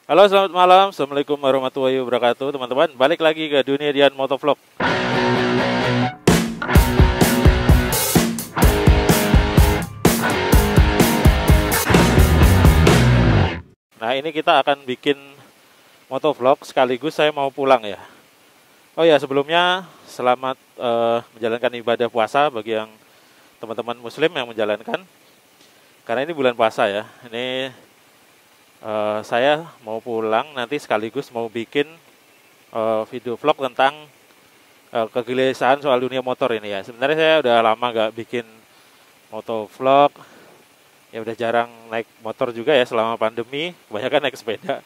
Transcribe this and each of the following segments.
Halo, selamat malam. Assalamualaikum warahmatullahi wabarakatuh, teman-teman. Balik lagi ke dunia Dian Motovlog. Nah, ini kita akan bikin motovlog sekaligus saya mau pulang ya. Oh ya, sebelumnya selamat menjalankan ibadah puasa bagi yang teman-teman muslim yang menjalankan. Karena ini bulan puasa ya. Ini saya mau pulang nanti sekaligus mau bikin video vlog tentang kegelisahan soal dunia motor ini ya. Sebenarnya saya udah lama gak bikin motovlog. Ya udah jarang naik motor juga ya selama pandemi, kebanyakan naik sepeda.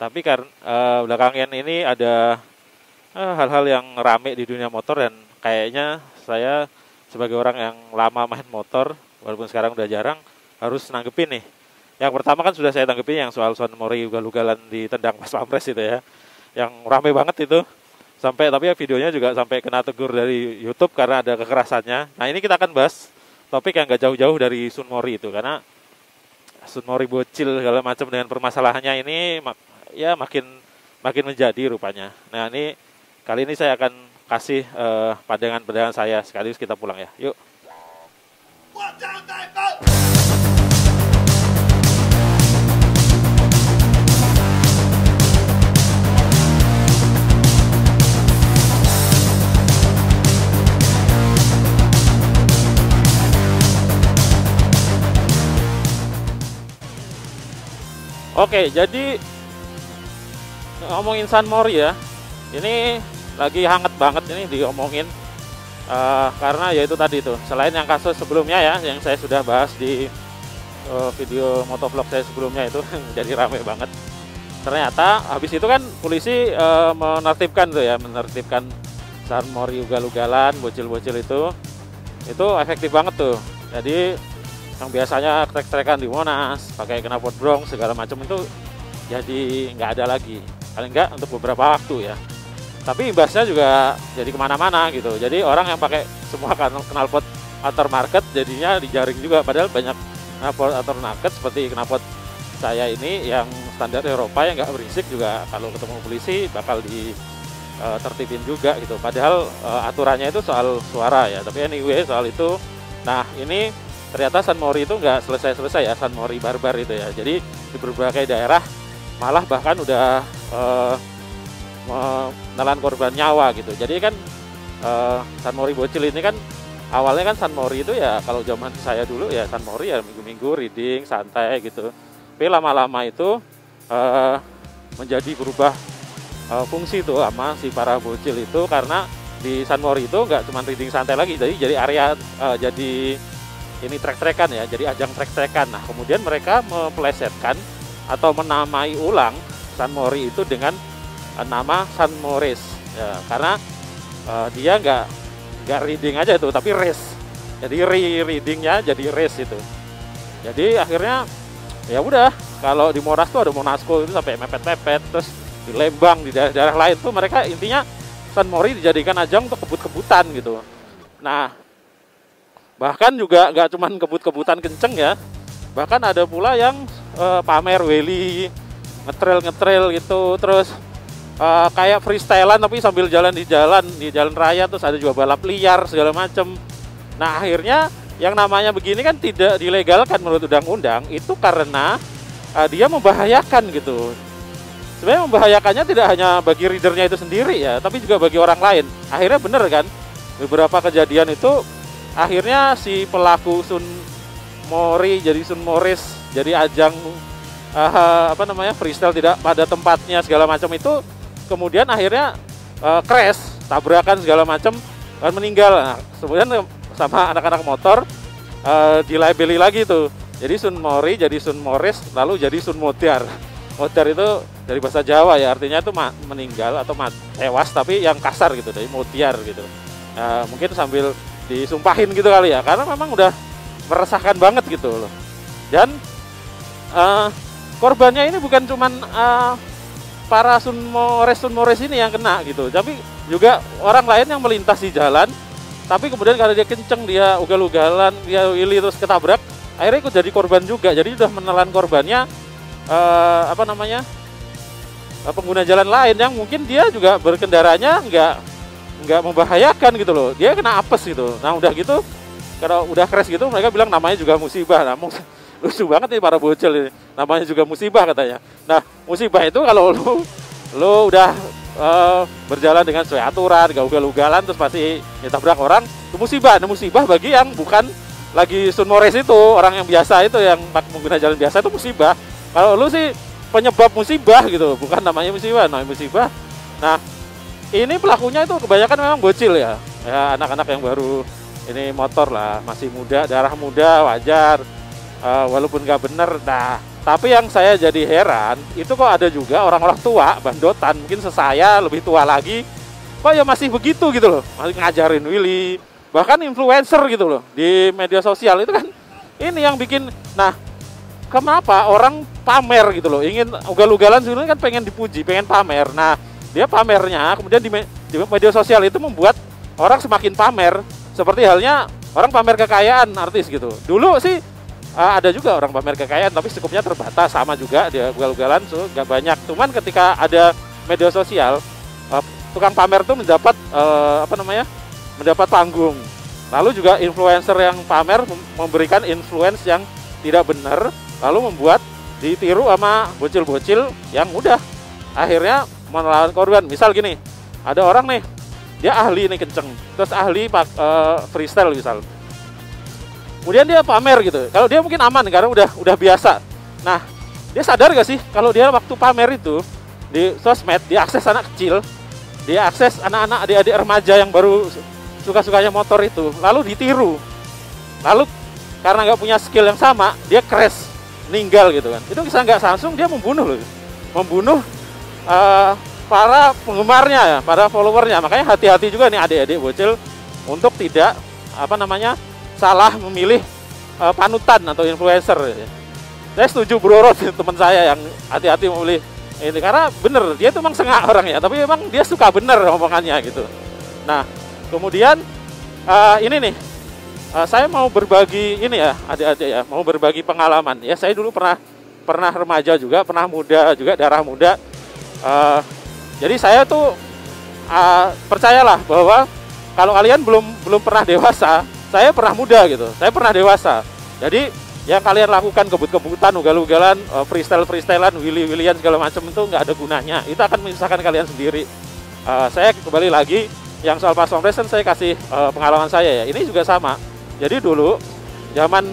Tapi karena belakangan ini ada hal-hal yang rame di dunia motor dan kayaknya saya sebagai orang yang lama main motor, walaupun sekarang udah jarang, harus nanggepin nih. Yang pertama kan sudah saya tanggepin yang soal Son Mori ugal-ugalan ditendang pas pampres itu ya. Yang rame banget itu. Tapi ya videonya juga sampai kena tegur dari YouTube karena ada kekerasannya. Nah, ini kita akan bahas topik yang gak jauh-jauh dari Sun Mori itu, karena Sun Mori bocil segala macam dengan permasalahannya ini ya makin menjadi rupanya. Nah, ini kali ini saya akan kasih pandangan saya sekaligus kita pulang ya. Yuk. Oke, jadi ngomongin Sun Mori ya, ini lagi hangat banget ini diomongin karena ya itu tadi tuh, selain yang kasus sebelumnya ya, yang saya sudah bahas di video motovlog saya sebelumnya itu jadi rame banget. Ternyata habis itu kan polisi menertibkan Sun Mori ugal-ugalan, bocil-bocil itu efektif banget tuh. Jadi yang biasanya trek-trekan di Monas, pakai knalpot brong segala macam itu jadi nggak ada lagi, paling nggak untuk beberapa waktu ya. Tapi imbasnya juga jadi kemana-mana gitu. Jadi orang yang pakai semua knalpot aftermarket jadinya dijaring juga. Padahal banyak knalpot aftermarket seperti knalpot saya ini yang standar Eropa yang nggak berisik juga kalau ketemu polisi bakal ditertibin juga gitu. Padahal aturannya itu soal suara ya. Tapi anyway soal itu, nah ini ternyata Sun Mori itu nggak selesai ya, Sun Mori barbar itu ya. Jadi di berbagai daerah malah bahkan udah menelan korban nyawa gitu. Jadi kan Sun Mori bocil ini kan awalnya kan Sun Mori itu ya kalau zaman saya dulu ya Sun Mori ya minggu-minggu riding santai gitu. Tapi lama-lama itu menjadi berubah fungsi tuh sama si para bocil itu, karena di Sun Mori itu nggak cuma riding santai lagi, jadi area jadi ini trek-trekan ya, jadi ajang trek-trekan. Nah, kemudian mereka mempelesetkan atau menamai ulang Sun Mori itu dengan nama Sun Mores ya, karena dia nggak reading aja itu, tapi race. Jadi readingnya jadi race itu. Jadi akhirnya ya udah, kalau di Monas tuh ada Monasco itu sampai mepet-mepet, terus di Lembang di daerah-daerah lain tuh mereka intinya Sun Mori dijadikan ajang untuk kebut-kebutan gitu. Nah, bahkan juga nggak cuman kebut-kebutan kenceng ya, bahkan ada pula yang pamer wheelie, ngetrail gitu, terus kayak freestylean tapi sambil jalan di jalan raya, terus ada juga balap liar segala macem. Nah akhirnya yang namanya begini kan tidak dilegalkan menurut undang-undang itu karena dia membahayakan gitu. Sebenarnya membahayakannya tidak hanya bagi ridernya itu sendiri ya, tapi juga bagi orang lain. Akhirnya bener kan, beberapa kejadian itu akhirnya si pelaku Sun Mori jadi Sun Mores, jadi ajang freestyle tidak pada tempatnya segala macam itu, kemudian akhirnya crash, tabrakan segala macam dan meninggal. Nah, kemudian sama anak-anak motor dilabeli lagi tuh. Jadi Sun Mori jadi Sun Mores, lalu jadi Sun Motiar. Motiar itu dari bahasa Jawa ya, artinya itu meninggal atau tewas tapi yang kasar gitu, dari Motiar gitu. Mungkin sambil disumpahin gitu kali ya, karena memang udah meresahkan banget gitu loh. Dan korbannya ini bukan cuman para Sun Mores ini yang kena gitu, tapi juga orang lain yang melintas di jalan, tapi kemudian karena dia kenceng, dia ugal-ugalan, dia wheelie terus ketabrak, akhirnya ikut jadi korban juga. Jadi udah menelan korbannya pengguna jalan lain yang mungkin dia juga berkendaranya nggak membahayakan gitu loh. Dia kena apes gitu. Nah udah gitu, kalau udah crash gitu mereka bilang namanya juga musibah. Nah, lucu banget nih para bocil ini. Namanya juga musibah katanya. Nah musibah itu kalau lu udah berjalan dengan sesuai aturan, gak ugal-ugalan terus pasti ditabrak orang, itu musibah. Nah musibah bagi yang bukan lagi sunmores itu, orang yang biasa itu, yang pengguna jalan biasa itu musibah. Kalau lu sih penyebab musibah gitu, bukan namanya musibah. Nah ini pelakunya itu kebanyakan memang bocil ya, anak-anak yang baru ini motor lah, masih muda, darah muda, wajar, walaupun nggak bener. Nah tapi yang saya jadi heran itu kok ada juga orang-orang tua bandotan, mungkin sesaya lebih tua lagi, kok ya masih begitu gitu loh, masih ngajarin Willy, bahkan influencer gitu loh di media sosial itu kan. Ini yang bikin, nah kenapa orang pamer gitu loh, ingin ugal-ugalan sebenarnya kan pengen dipuji, pengen pamer. Nah dia pamernya kemudian di media sosial itu membuat orang semakin pamer, seperti halnya orang pamer kekayaan artis gitu. Dulu sih ada juga orang pamer kekayaan, tapi cukupnya terbatas, sama juga dia ugal-ugalan, so gak banyak. Cuman ketika ada media sosial, tukang pamer tuh mendapat mendapat panggung. Lalu juga influencer yang pamer memberikan influence yang tidak benar, lalu membuat ditiru sama bocil-bocil yang udah akhirnya melawan korban. Misal gini, ada orang nih, dia ahli nih kenceng, terus ahli freestyle misal. Kemudian dia pamer gitu. Kalau dia mungkin aman karena udah biasa. Nah, dia sadar gak sih kalau dia waktu pamer itu di sosmed, diakses anak kecil, diakses anak-anak, adik-adik remaja yang baru suka-sukanya motor itu, lalu ditiru. Lalu karena nggak punya skill yang sama, dia crash, meninggal gitu kan. Itu bisa nggak langsung dia membunuh loh. Membunuh para penggemarnya ya, para followernya. Makanya hati-hati juga nih adik-adik bocil untuk tidak salah memilih panutan atau influencer. Saya setuju Bro Rod, teman saya, yang hati-hati memilih ini, karena bener dia tuh memang sengak orangnya, tapi memang dia suka bener omongannya gitu. Nah kemudian ini nih, saya mau berbagi ini ya adik-adik ya, mau berbagi pengalaman ya. Saya dulu pernah remaja juga, pernah muda juga, darah muda. Jadi saya tuh percayalah bahwa kalau kalian belum pernah dewasa, saya pernah muda gitu, saya pernah dewasa. Jadi yang kalian lakukan kebut-kebutan, ugal-ugalan, freestylean, willy-willian segala macam itu nggak ada gunanya. Itu akan menyusahkan kalian sendiri. Saya kembali lagi yang soal pas pampres, saya kasih pengalaman saya ya. Ini juga sama. Jadi dulu zaman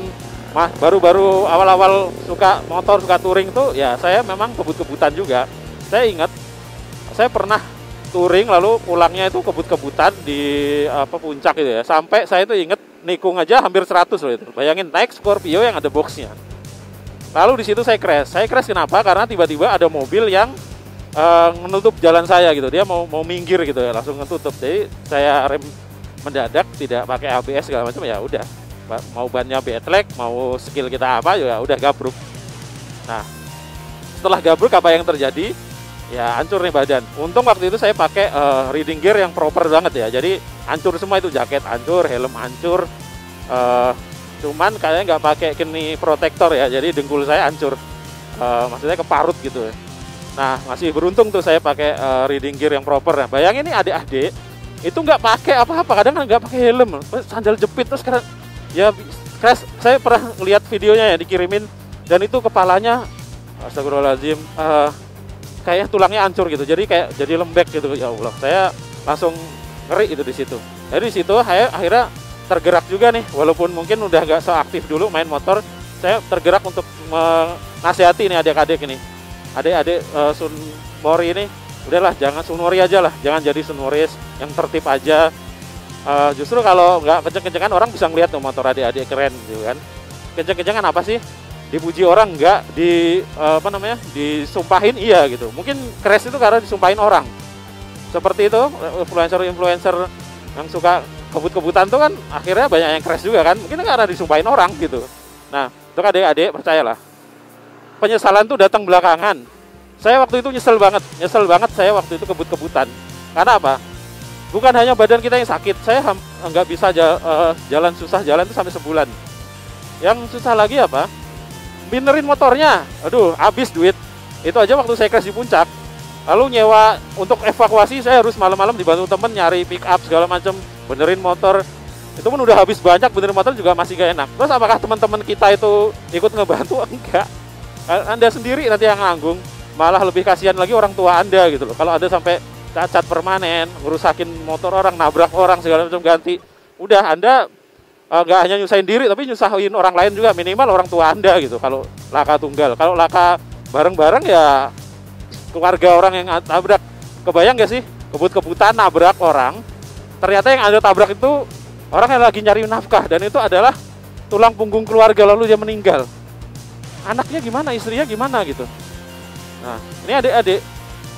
baru-baru awal-awal suka motor, suka touring tuh ya, saya memang kebut-kebutan juga. Saya ingat saya pernah touring lalu pulangnya itu kebut-kebutan di puncak gitu ya. Sampai saya itu inget nikung aja hampir 100 loh itu. Bayangin naik Scorpio yang ada boxnya. Lalu di situ saya crash. Saya crash kenapa? Karena tiba-tiba ada mobil yang menutup jalan saya gitu. Dia mau minggir gitu ya, langsung ngetutup. Jadi saya rem mendadak, tidak pakai ABS segala macam, ya udah. Mau bannya betlek, mau skill kita apa, ya udah gabruk. Nah, setelah gabruk apa yang terjadi? Ya hancur nih badan. Untung waktu itu saya pakai riding gear yang proper banget ya. Jadi hancur semua itu, jaket hancur, helm hancur. Cuman kayaknya nggak pakai keni protektor ya. Jadi dengkul saya hancur. Maksudnya keparut gitu. Nah masih beruntung tuh saya pakai riding gear yang proper. Nah, bayangin nih adik-adik itu nggak pakai apa-apa, kadang nggak pakai helm, sandal jepit terus karena ya crash. Saya pernah lihat videonya ya, dikirimin, dan itu kepalanya, astagfirullahaladzim, kayak tulangnya hancur gitu, jadi lembek gitu. Ya Allah, saya langsung ngeri itu di situ. Jadi di situ saya akhirnya tergerak juga nih, walaupun mungkin udah nggak seaktif dulu main motor, saya tergerak untuk menasihati nih adik-adik ini, adik-adik Sunmori ini, udahlah jangan Sunmori aja lah, jangan jadi Sunmoris yang tertib aja. Justru kalau nggak kenceng-kencengan orang bisa ngeliat tuh motor adik-adik keren gitu kan. Kenceng-kencengan apa sih? Dipuji orang enggak, disumpahin iya gitu. Mungkin crash itu karena disumpahin orang. Seperti itu, influencer yang suka kebut-kebutan tuh kan akhirnya banyak yang crash juga kan. Mungkin karena disumpahin orang gitu. Nah, untuk adik-adik percayalah, penyesalan tuh datang belakangan. Saya waktu itu nyesel banget saya waktu itu kebut-kebutan. Karena apa? Bukan hanya badan kita yang sakit, saya nggak bisa jalan itu sampai sebulan. Yang susah lagi apa? Benerin motornya, aduh habis duit. Itu aja waktu saya crash di puncak, Lalu nyewa untuk evakuasi saya harus malam-malam dibantu temen nyari pick up segala macam, benerin motor. Itu pun udah habis banyak, benerin motor juga masih gak enak. Terus apakah teman-teman kita itu ikut ngebantu? Enggak. Anda sendiri nanti yang nanggung. Malah lebih kasihan lagi orang tua Anda gitu loh. Kalau Anda sampai cacat permanen, ngerusakin motor orang, nabrak orang segala macam ganti. Udah Anda nggak hanya nyusahin diri tapi nyusahin orang lain juga, minimal orang tua Anda gitu kalau laka tunggal. Kalau laka bareng-bareng ya keluarga orang yang tabrak. Kebayang gak sih kebut-kebutan nabrak orang, ternyata yang Anda tabrak itu orang yang lagi nyari nafkah dan itu adalah tulang punggung keluarga, lalu dia meninggal. Anaknya gimana, istrinya gimana gitu. Nah ini adik-adik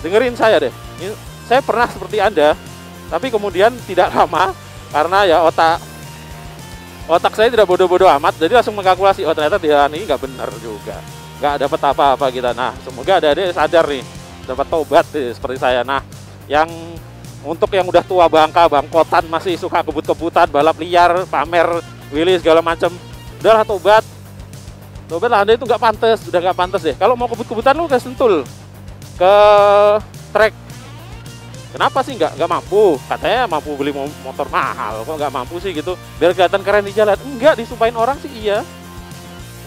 dengerin saya deh, ini, saya pernah seperti Anda tapi kemudian tidak lama karena ya otak saya tidak bodoh-bodoh amat, jadi langsung mengkalkulasi, oh ternyata dia ini nggak benar juga, nggak dapat apa-apa kita. Nah semoga adik-adik sadar nih, dapat tobat nih, seperti saya. Nah yang untuk yang udah tua bangka, bangkotan, masih suka kebut-kebutan, balap liar, pamer, willy segala macam, udahlah tobat lah, Anda itu nggak pantas, udah nggak pantas deh. Kalau mau kebut-kebutan lu ke Sentul, ke trek. Kenapa sih nggak mampu? Katanya mampu beli motor mahal, kok nggak mampu sih gitu? Biar kelihatan keren di jalan. Enggak, disumpahin orang sih iya.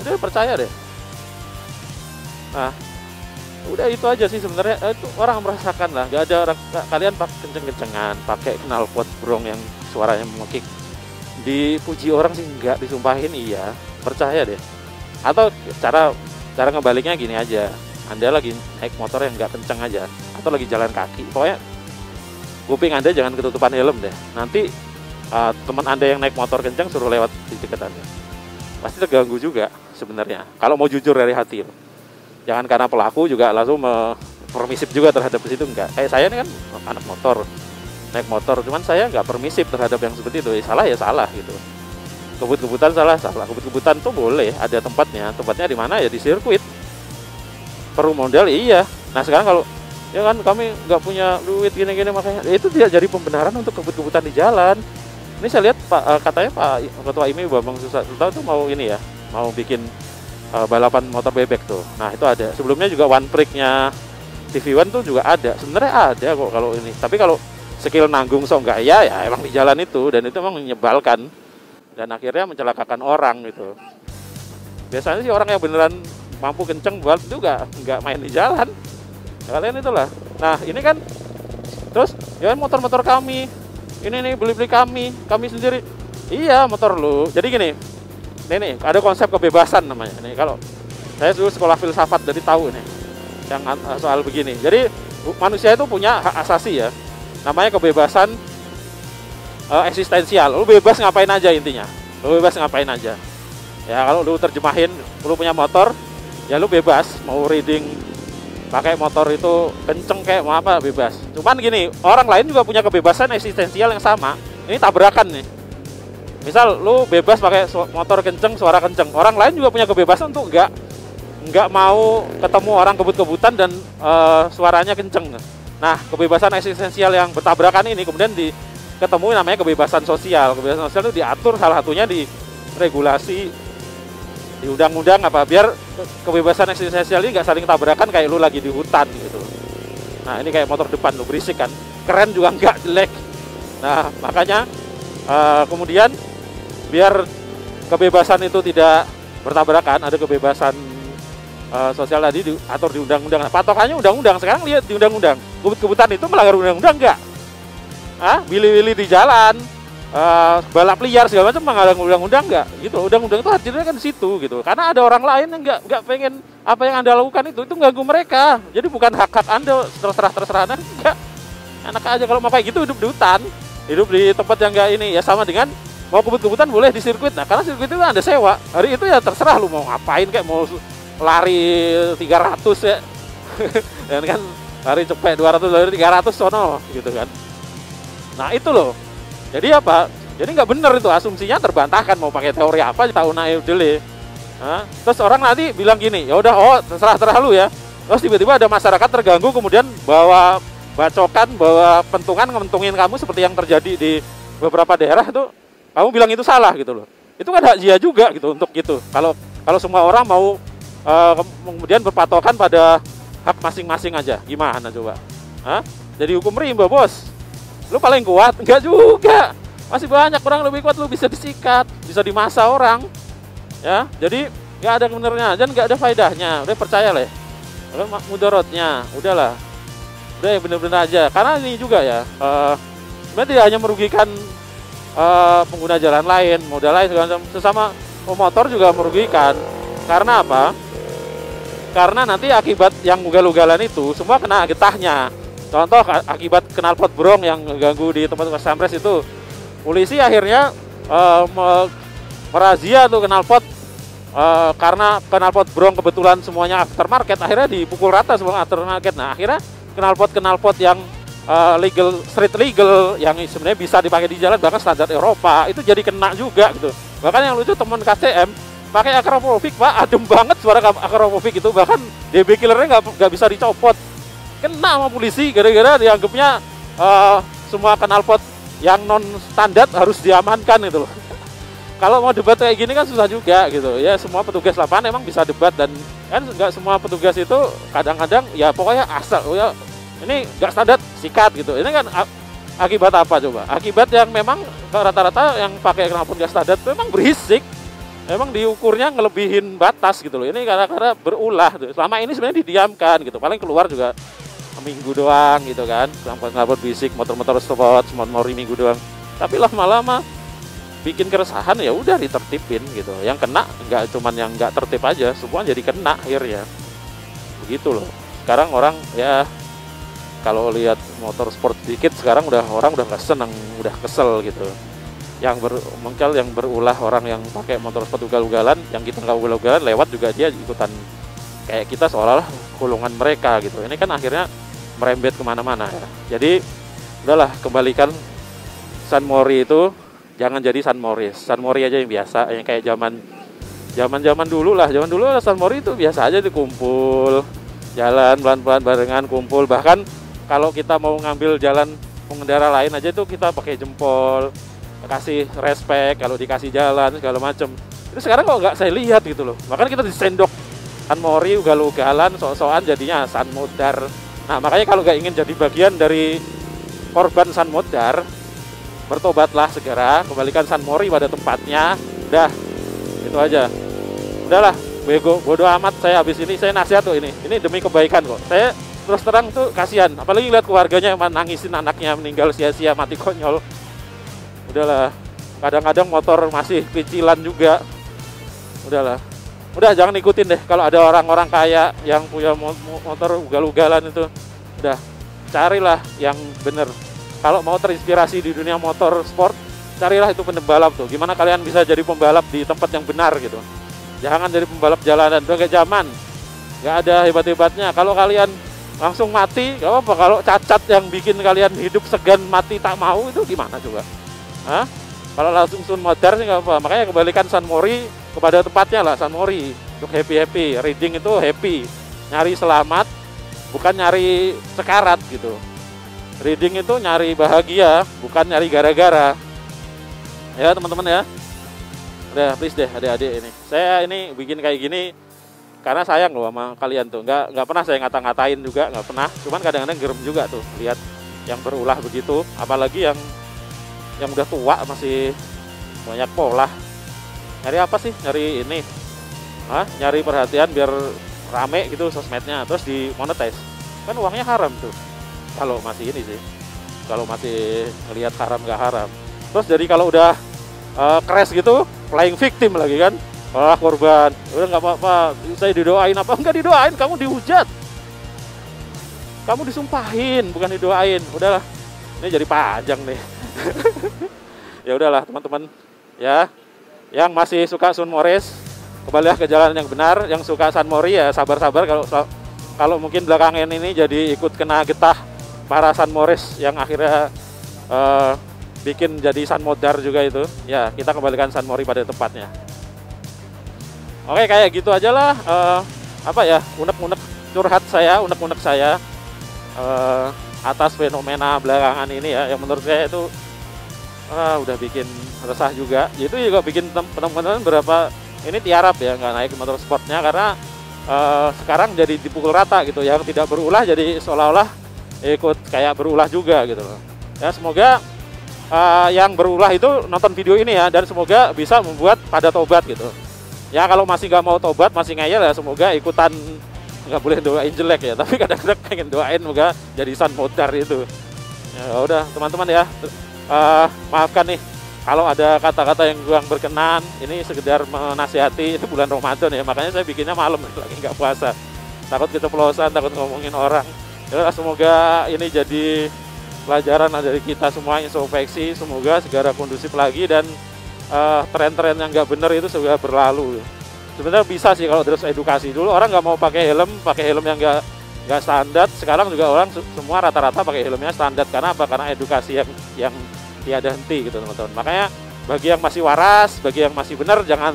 Udah percaya deh. Nah, udah itu aja sih sebenarnya. Itu orang merasakan lah. Nggak ada orang, kalian pakai kenceng-kencengan, pakai knalpot brong yang suaranya mengekik. Dipuji orang sih nggak, disumpahin iya. Percaya deh. Atau cara ngebaliknya gini aja. Anda lagi naik motor yang nggak kenceng aja, atau lagi jalan kaki, pokoknya kuping Anda jangan ketutupan helm deh. Nanti teman Anda yang naik motor kencang suruh lewat di dekat Anda, pasti terganggu juga sebenarnya. Kalau mau jujur dari hati, jangan karena pelaku juga langsung permisif juga terhadap situ, enggak. Kayak saya ini kan anak motor, naik motor, cuman saya nggak permisif terhadap yang seperti itu. Salah ya salah gitu. Kebut-kebutan salah. Kebut-kebutan tuh boleh, ada tempatnya di mana ya di sirkuit. Perlu modal iya. Nah sekarang kalau ya kan kami nggak punya duit gini-gini, makanya itu tidak jadi pembenaran untuk kebut-kebutan di jalan. Ini saya lihat katanya Pak Ketua IMI Bambang Susatyo itu mau ini ya, mau bikin balapan motor bebek tuh. Nah itu ada. Sebelumnya juga One Prix-nya TV One tuh juga ada. Sebenarnya ada kok kalau ini. Tapi kalau skill nanggung enggak ya emang di jalan itu, dan itu emang menyebalkan dan akhirnya mencelakakan orang gitu. Biasanya sih orang yang beneran mampu kenceng buat juga nggak main di jalan. Kalian itulah. Nah ini kan terus ya motor-motor kami ini nih, beli kami sendiri. Iya motor lu. Jadi gini, ini ada konsep kebebasan namanya. Nih kalau saya dulu sekolah filsafat jadi tahu nih yang soal begini. Jadi manusia itu punya hak asasi ya, namanya kebebasan eksistensial. Lu bebas ngapain aja intinya. Lu bebas ngapain aja. Ya kalau lu terjemahin, lu punya motor, ya lu bebas mau riding pakai motor itu kenceng kayak mau apa bebas. Cuman gini, orang lain juga punya kebebasan eksistensial yang sama. Ini tabrakan nih. Misal lu bebas pakai motor kenceng, suara kenceng. Orang lain juga punya kebebasan untuk nggak mau ketemu orang kebut-kebutan dan suaranya kenceng. Nah, kebebasan eksistensial yang bertabrakan ini kemudian ketemu namanya kebebasan sosial. Kebebasan sosial itu diatur salah satunya di regulasi, di undang-undang apa, biar kebebasan eksistensial ini nggak saling tabrakan kayak lu lagi di hutan gitu. Nah ini kayak motor depan lu berisik kan, keren juga nggak, jelek. Nah makanya kemudian biar kebebasan itu tidak bertabrakan, ada kebebasan sosial tadi diatur di undang-undang. Nah, patokannya undang-undang. Sekarang lihat di undang-undang, kebut-kebutan itu melanggar undang-undang nggak? Willy-willy di jalan, balap liar segala macam melanggar undang-undang nggak? Gitu. Undang-undang itu hadirnya kan di situ gitu. Karena ada orang lain yang nggak pengen apa yang Anda lakukan itu ganggu mereka. Jadi bukan hak Anda terserah Anda, enggak. Enak aja kalau mau kayak gitu, hidup di hutan, hidup di tempat yang nggak ini ya, sama dengan mau kebut-kebutan boleh di sirkuit. Nah karena sirkuit itu Anda sewa, hari itu ya terserah lu mau ngapain, kayak mau lari 300 ya dan kan lari cepet 200, lari 300 sono gitu kan. Nah itu loh, jadi apa? Jadi nggak bener itu, asumsinya terbantahkan, mau pakai teori apa tahu naik dele. Terus orang nanti bilang gini, ya udah terserah lu ya. Terus tiba-tiba ada masyarakat terganggu, kemudian bawa bacokan, bawa pentungan ngementungin kamu seperti yang terjadi di beberapa daerah itu, kamu bilang itu salah gitu loh. Itu kan hak dia juga gitu untuk gitu. Kalau semua orang mau kemudian berpatokan pada hak masing-masing aja, gimana coba? Hah? Jadi hukum rimba bos. Lu paling kuat? Enggak juga. Masih banyak orang lebih kuat, lu bisa disikat, bisa dimasa orang. Ya, jadi nggak ada benernya dan nggak ada faedahnya. Udah percaya lah. Kalau mudaratnya, udahlah. Udah yang bener-bener aja. Karena ini juga ya, sebenarnya tidak hanya merugikan pengguna jalan lain, modal lain, sesama pemotor juga merugikan. Karena apa? Karena nanti akibat yang ugal-ugalan itu semua kena getahnya. Contoh akibat knalpot brong yang ganggu di tempat sampres itu, polisi akhirnya merazia tuh knalpot karena knalpot brong kebetulan semuanya aftermarket, akhirnya dipukul rata semua aftermarket. Nah akhirnya knalpot yang legal, street legal yang sebenarnya bisa dipakai di jalan bahkan standar Eropa itu jadi kena juga gitu. Bahkan yang lucu teman KCM pakai Akrapovic pak, adem banget suara Akrapovic itu, bahkan DB killernya nggak bisa dicopot, kena sama polisi gara-gara dianggapnya semua knalpot yang non standar harus diamankan gitu loh. Kalau mau debat kayak gini kan susah juga gitu ya, semua petugas lapangan emang bisa debat dan kan nggak semua petugas itu kadang-kadang ya pokoknya asal ya ini nggak standar sikat gitu. Ini kan akibat apa coba? Akibat yang memang rata-rata yang pakai knalpot nggak standar itu memang berisik, memang diukurnya ngelebihin batas gitu loh. Ini karena berulah tuh. Selama ini sebenarnya didiamkan gitu, paling keluar juga minggu doang gitu kan, knalpot berisik, motor-motor sport, semua minggu doang. Tapi lama-lama bikin keresahan, ya udah ditertipin gitu. Yang kena nggak cuman yang nggak tertib aja, semua jadi kena akhirnya. Begitu loh. Sekarang orang ya kalau lihat motor sport dikit sekarang orang udah nggak seneng, udah kesel gitu. Yang yang berulah orang yang pakai motor sport ugal-ugalan, yang kita nggak ugal-ugalan lewat juga dia ikutan kayak kita seolah-olah golongan mereka gitu. Ini kan akhirnya merembet kemana-mana ya. Jadi udahlah, kembalikan San Mori itu jangan jadi San Moris. San Mori aja yang biasa, yang kayak zaman dulu lah. Zaman dulu San Mori itu biasa aja dikumpul, jalan pelan-pelan barengan kumpul. Bahkan kalau kita mau ngambil jalan pengendara lain aja itu kita pakai jempol, kasih respect kalau dikasih jalan segala macem. Itu sekarang kok nggak saya lihat gitu loh. Makanya kita disendok San Mori ugal-ugalan, sok-sokan jadinya San Modar. Nah makanya kalau nggak ingin jadi bagian dari korban San Modar, bertobatlah segera, kembalikan San Mori pada tempatnya. Udah, itu aja. Udahlah, bodo amat saya habis ini, saya nasihat tuh ini demi kebaikan kok. Saya terus terang tuh kasihan, apalagi lihat keluarganya yang nangisin anaknya meninggal sia-sia mati konyol. Udahlah, kadang-kadang motor masih cicilan juga. Udahlah, udah jangan ikutin deh kalau ada orang-orang kaya yang punya motor ugal-ugalan itu. Udah, carilah yang bener. Kalau mau terinspirasi di dunia motor sport, carilah itu pembalap tuh. Gimana kalian bisa jadi pembalap di tempat yang benar gitu. Jangan jadi pembalap jalanan, udah kayak zaman. Gak ada hebat-hebatnya. Kalau kalian langsung mati, gak apa-apa. Kalau cacat yang bikin kalian hidup segan mati tak mau, itu gimana coba? Hah? Kalau langsung San Modar sih gak apa. Makanya kembalikan San Mori kepada tempatnya lah, San Mori. Untuk happy-happy, riding itu happy. Nyari selamat, bukan nyari sekarat gitu. Riding itu nyari bahagia, bukan nyari gara-gara. Ya teman-teman ya. Udah please deh adik-adik ini. Saya ini bikin kayak gini karena sayang loh sama kalian tuh. Nggak pernah saya ngata-ngatain juga, nggak pernah. Cuman kadang-kadang gerem juga tuh lihat yang berulah begitu. Apalagi yang udah tua masih banyak pola. Nyari apa sih? Nyari ini. Nyari perhatian biar rame gitu sosmednya, terus dimonetize. Kan uangnya haram tuh. Kalau masih ini sih, kalau masih ngelihat haram nggak haram. Terus jadi kalau udah crash gitu, playing victim lagi kan, korban. Udah nggak apa-apa, saya didoain apa? Enggak didoain, kamu dihujat, kamu disumpahin, bukan didoain. Udahlah, ini jadi panjang nih. Ya udahlah teman-teman, ya, yang masih suka San Mores, kembalilah ke jalan yang benar. Yang suka San Mori ya sabar-sabar. Kalau mungkin belakangan ini jadi ikut kena getah para San Mores yang akhirnya bikin jadi San Modar juga itu, ya kita kembalikan San Mori pada tempatnya. Oke, kayak gitu aja lah. Apa ya, unek-unek curhat saya, unek-unek saya atas fenomena belakangan ini ya, yang menurut saya itu udah bikin resah juga. Itu juga bikin teman-teman berapa ini tiarap ya nggak naik motor sportnya, karena sekarang jadi dipukul rata gitu. Yang tidak berulah jadi seolah-olah ikut kayak berulah juga gitu loh. Ya semoga yang berulah itu nonton video ini ya, dan semoga bisa membuat pada tobat gitu. Ya kalau masih nggak mau tobat, masih ngeyel ya, semoga ikutan, nggak boleh doain jelek ya, tapi kadang-kadang pengen doain semoga jadi San Modar itu. Ya udah teman-teman ya, maafkan nih kalau ada kata-kata yang kurang berkenan. Ini sekedar menasihati, itu bulan Ramadan ya, makanya saya bikinnya malam lagi nggak puasa, takut keceplosan, takut ngomongin orang. Ya semoga ini jadi pelajaran dari kita semua, introspeksi, semoga segera kondusif lagi dan tren-tren yang nggak benar itu segera berlalu. Sebenarnya bisa sih kalau terus edukasi. Dulu orang nggak mau pakai helm yang nggak standar. Sekarang juga orang semua rata-rata pakai helmnya standar. Karena apa? Karena edukasi yang tiada henti gitu teman-teman. Makanya bagi yang masih waras, bagi yang masih benar, jangan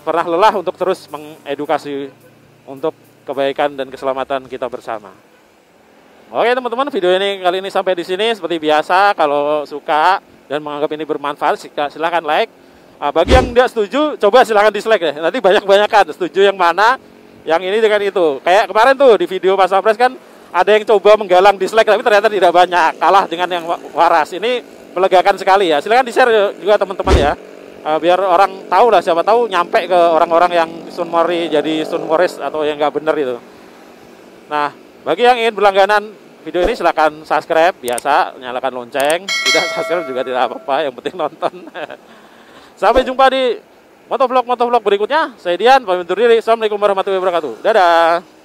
pernah lelah untuk terus mengedukasi untuk kebaikan dan keselamatan kita bersama. Oke teman-teman, video ini kali ini sampai di sini. Seperti biasa, kalau suka dan menganggap ini bermanfaat, silahkan like. Bagi yang tidak setuju, coba silahkan dislike ya. Nanti banyak-banyakan setuju yang mana, yang ini dengan itu. Kayak kemarin tuh di video Pak Sapres kan ada yang coba menggalang dislike, tapi ternyata tidak banyak, kalah dengan yang waras. Ini melegakan sekali ya. Silahkan di-share juga teman-teman ya. Biar orang tahu lah, siapa tahu nyampe ke orang-orang yang sunmori jadi sunmoris atau yang nggak bener itu. Nah, bagi yang ingin berlangganan video ini silahkan subscribe, biasa nyalakan lonceng. Tidak subscribe juga tidak apa-apa, yang penting nonton. Sampai jumpa di motovlog berikutnya. Saya Dian, pamit undur diri. Assalamualaikum warahmatullahi wabarakatuh. Dadah.